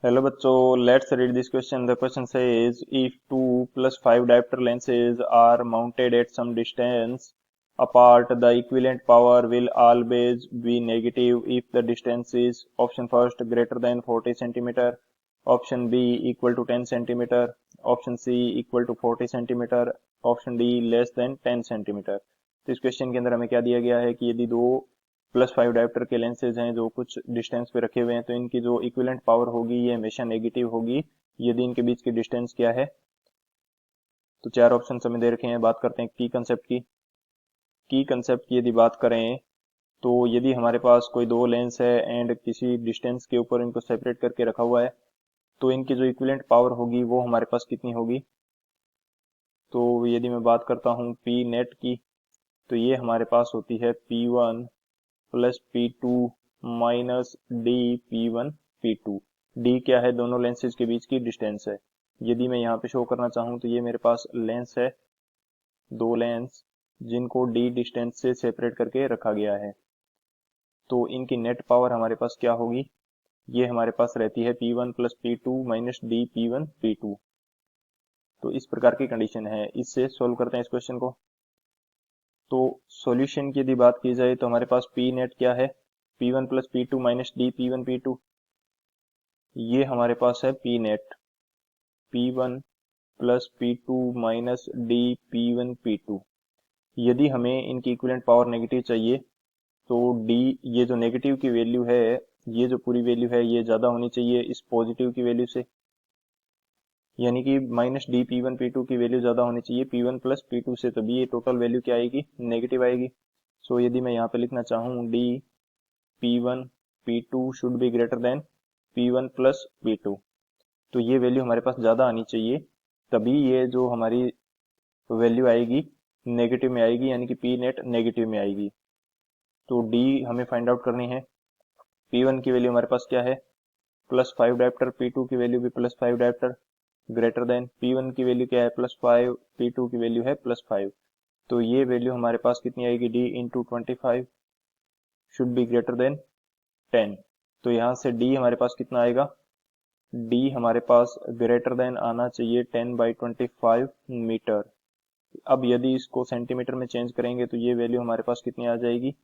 Hello बच्चों, let's read this question. The question says, if 2 plus 5 diopter lenses are mounted at some distance apart, the equivalent power will always be negative if the distance is option first greater than 40 centimeter, option B equal to 10 centimeter, option C equal to 40 centimeter, option D less than 10 centimeter. तो इस question के अंदर हमें क्या दिया गया है कि यदि दो +5 डायोप्टर के लेंसेज हैं जो कुछ डिस्टेंस पे रखे हुए हैं तो इनकी जो इक्विवेलेंट पावर होगी ये हमेशा नेगेटिव होगी यदि इनके बीच की डिस्टेंस क्या है। तो चार ऑप्शन हमें दे रखे हैं। बात करते हैं की कंसेप्ट की यदि बात करें तो यदि हमारे पास कोई दो लेंस है एंड किसी डिस्टेंस के ऊपर इनको सेपरेट करके रखा हुआ है तो इनकी जो इक्विवेलेंट पावर होगी वो हमारे पास कितनी होगी। तो यदि मैं बात करता हूँ पी नेट की तो ये हमारे पास होती है P1 plus P2 minus D P1 P2। D क्या है, दोनों लेंसेज के बीच की डिस्टेंस है। यदि मैं यहाँ पे शो करना चाहूँ तो ये मेरे पास लेंस है, दो लेंस जिनको डी डिस्टेंस से सेपरेट करके रखा गया है। तो इनकी नेट पावर हमारे पास क्या होगी, ये हमारे पास रहती है P1 plus P2 minus D P1 P2। तो इस प्रकार की कंडीशन है। इससे सोल्व करते हैं इस क्वेश्चन को। तो सॉल्यूशन की यदि बात की जाए तो हमारे पास पी नेट क्या है, P1 plus P2 minus D P1 P2। ये हमारे पास है P net P1 plus P2 minus D P1 P2। यदि हमें इनकी इक्विवेलेंट पावर नेगेटिव चाहिए तो डी, ये जो नेगेटिव की वैल्यू है, ये जो पूरी वैल्यू है ये ज्यादा होनी चाहिए इस पॉजिटिव की वैल्यू से, यानी कि माइनस डी P1 P2 की वैल्यू ज्यादा होनी चाहिए P1 प्लस P2 से, तभी ये टोटल वैल्यू क्या आएगी, नेगेटिव आएगी। सो यदि मैं यहाँ पे लिखना चाहूँ D P1 P2 should be greater than P1 plus P2, तो ये वैल्यू हमारे पास ज़्यादा आनी चाहिए, तभी ये जो हमारी वैल्यू आएगी नेगेटिव में आएगी, यानी कि पी नेट नेगेटिव में आएगी। तो डी हमें फाइंड आउट करनी है। P1 की वैल्यू हमारे पास क्या है, +5 डायोप्टर, P2 की वैल्यू भी +5 डायोप्टर, ग्रेटर देन P1 की वैल्यू क्या है +5, P2 की वैल्यू है +5। तो ये वैल्यू हमारे पास कितनी आएगी, D into 25 should be greater than 10। तो यहाँ से डी हमारे पास कितना आएगा, डी हमारे पास ग्रेटर देन आना चाहिए 10/25 मीटर। अब यदि इसको सेंटीमीटर में चेंज करेंगे तो ये वैल्यू हमारे पास कितनी आ जाएगी,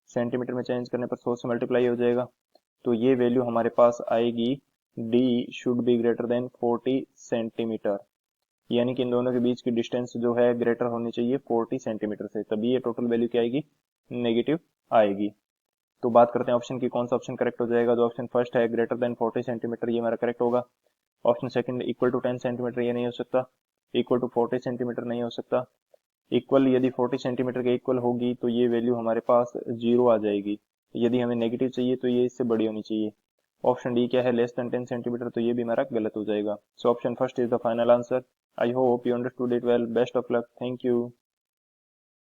सेंटीमीटर में चेंज करने पर 100 से मल्टीप्लाई हो जाएगा। तो ये वैल्यू हमारे पास आएगी D should be greater than 40 centimetre, यानी कि इन दोनों के बीच की डिस्टेंस जो है ग्रेटर होनी चाहिए 40 सेंटीमीटर से, तभी ये टोटल वैल्यू क्या आएगी, नेगेटिव आएगी। तो बात करते हैं ऑप्शन की, कौन सा ऑप्शन करेक्ट हो जाएगा। जो ऑप्शन फर्स्ट है ग्रेटर देन 40 सेंटीमीटर, ये हमारा करेक्ट होगा। Option second equal to 10 centimetre, ये नहीं हो सकता। इक्वल टू 40 सेंटीमीटर नहीं हो सकता। इक्वल यदि 40 सेंटीमीटर के इक्वल होगी तो ये वैल्यू हमारे पास जीरो आ जाएगी। यदि हमें नेगेटिव चाहिए तो ये इससे बड़ी होनी चाहिए। ऑप्शन डी क्या है, लेस देन 10 सेंटीमीटर, तो ये भी हमारा गलत हो जाएगा। So option first is the final answer. I hope you understood it well. Best of luck. Thank you.